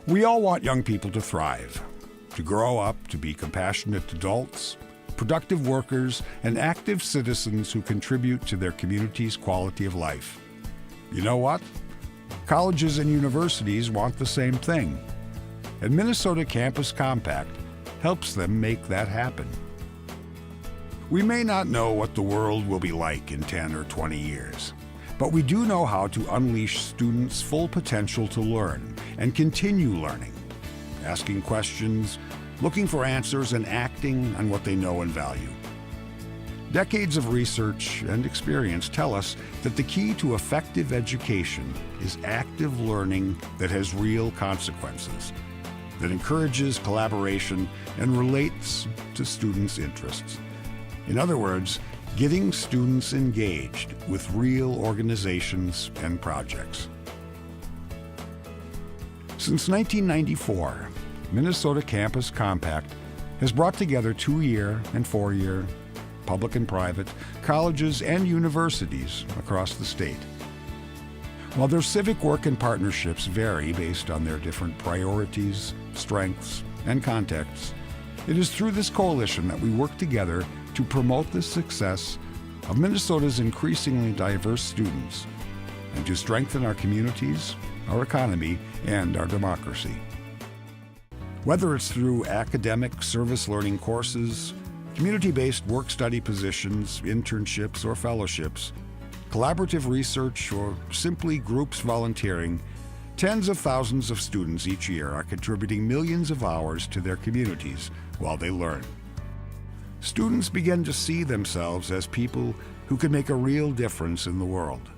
We all want young people to thrive, to grow up to be compassionate adults, productive workers, and active citizens who contribute to their community's quality of life. You know what? Colleges and universities want the same thing, and Minnesota Campus Compact helps them make that happen. We may not know what the world will be like in 10 or 20 years, but we do know how to unleash students' full potential to learn and continue learning, asking questions, looking for answers, and acting on what they know and value. Decades of research and experience tell us that the key to effective education is active learning that has real consequences, that encourages collaboration and relates to students' interests. In other words, getting students engaged with real organizations and projects. Since 1994, Minnesota Campus Compact has brought together 2-year and 4-year, public and private, colleges and universities across the state. While their civic work and partnerships vary based on their different priorities, strengths, and contexts, it is through this coalition that we work together to promote the success of Minnesota's increasingly diverse students and to strengthen our communities, our economy, and our democracy. Whether it's through academic service learning courses, community-based work-study positions, internships, or fellowships, collaborative research, or simply groups volunteering, tens of thousands of students each year are contributing millions of hours to their communities while they learn. Students begin to see themselves as people who can make a real difference in the world.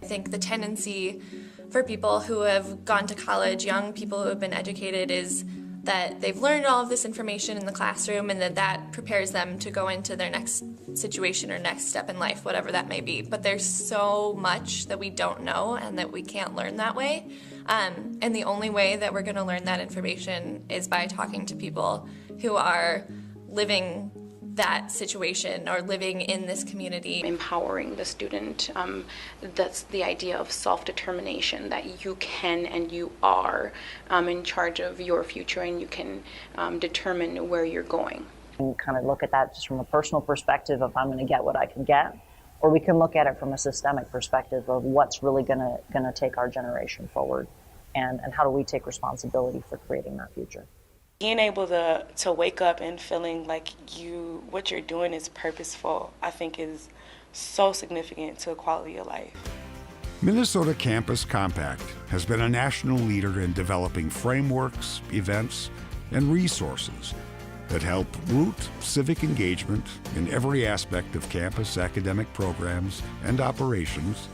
I think the tendency for people who have gone to college, young people who have been educated, is that they've learned all of this information in the classroom and that prepares them to go into their next situation or next step in life, whatever that may be. But there's so much that we don't know and that we can't learn that way. And the only way that we're going to learn that information is by talking to people who are living that situation or living in this community. Empowering the student, that's the idea of self-determination, that you can and you are in charge of your future and you can determine where you're going. And kind of look at that just from a personal perspective of I'm going to get what I can get, or we can look at it from a systemic perspective of what's really going to take our generation forward and how do we take responsibility for creating that future. Being able to wake up and feeling like what you're doing is purposeful, I think is so significant to the quality of life. Minnesota Campus Compact has been a national leader in developing frameworks, events, and resources that help root civic engagement in every aspect of campus academic programs and operations,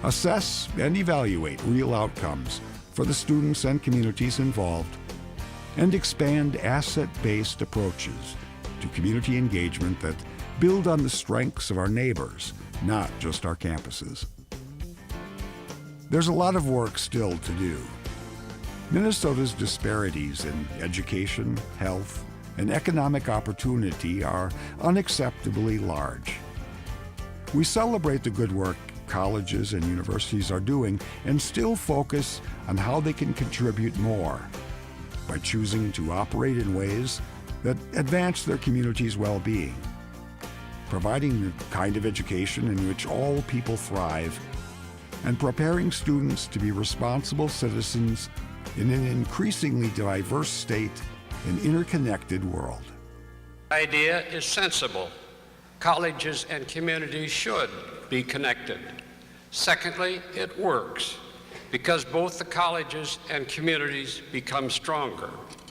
assess and evaluate real outcomes for the students and communities involved, and expand asset-based approaches to community engagement that build on the strengths of our neighbors, not just our campuses. There's a lot of work still to do. Minnesota's disparities in education, health, and economic opportunity are unacceptably large. We celebrate the good work colleges and universities are doing and still focus on how they can contribute more by choosing to operate in ways that advance their community's well-being, providing the kind of education in which all people thrive, and preparing students to be responsible citizens in an increasingly diverse state and interconnected world. The idea is sensible. Colleges and communities should be connected. Secondly, it works, because both the colleges and communities become stronger.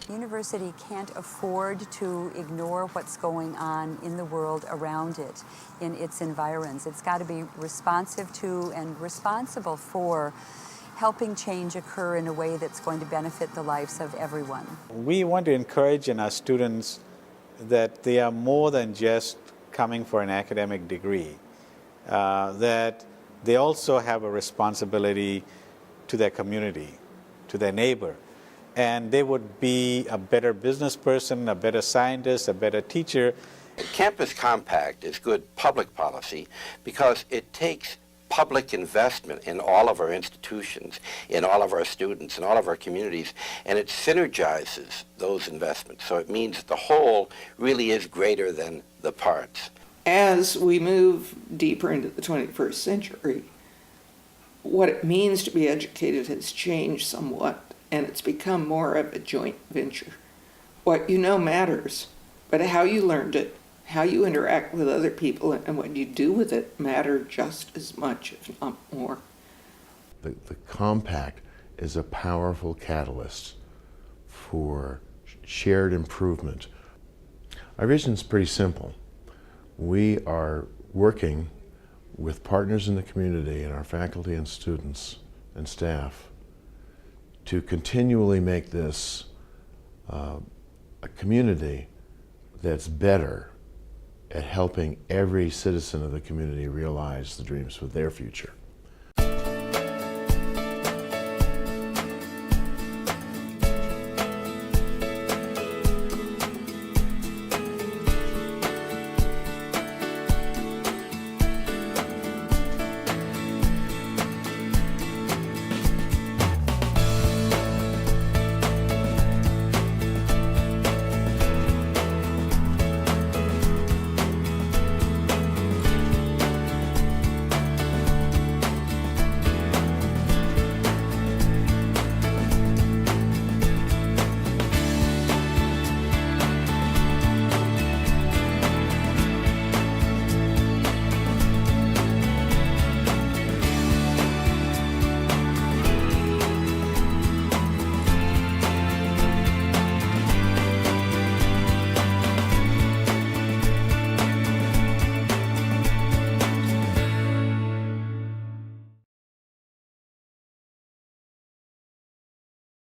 University can't afford to ignore what's going on in the world around it, in its environs. It's got to be responsive to and responsible for helping change occur in a way that's going to benefit the lives of everyone. We want to encourage in our students that they are more than just coming for an academic degree, that they also have a responsibility to their community, to their neighbor, and they would be a better business person, a better scientist, a better teacher. Campus Compact is good public policy because it takes public investment in all of our institutions, in all of our students, in all of our communities, and it synergizes those investments. So it means the whole really is greater than the parts. As we move deeper into the 21st century, what it means to be educated has changed somewhat, and it's become more of a joint venture. What you know matters, but how you learned it, how you interact with other people, and what you do with it matter just as much, if not more. The compact is a powerful catalyst for shared improvement. Our vision is pretty simple. We are working with partners in the community and our faculty and students and staff to continually make this a community that's better at helping every citizen of the community realize the dreams for their future.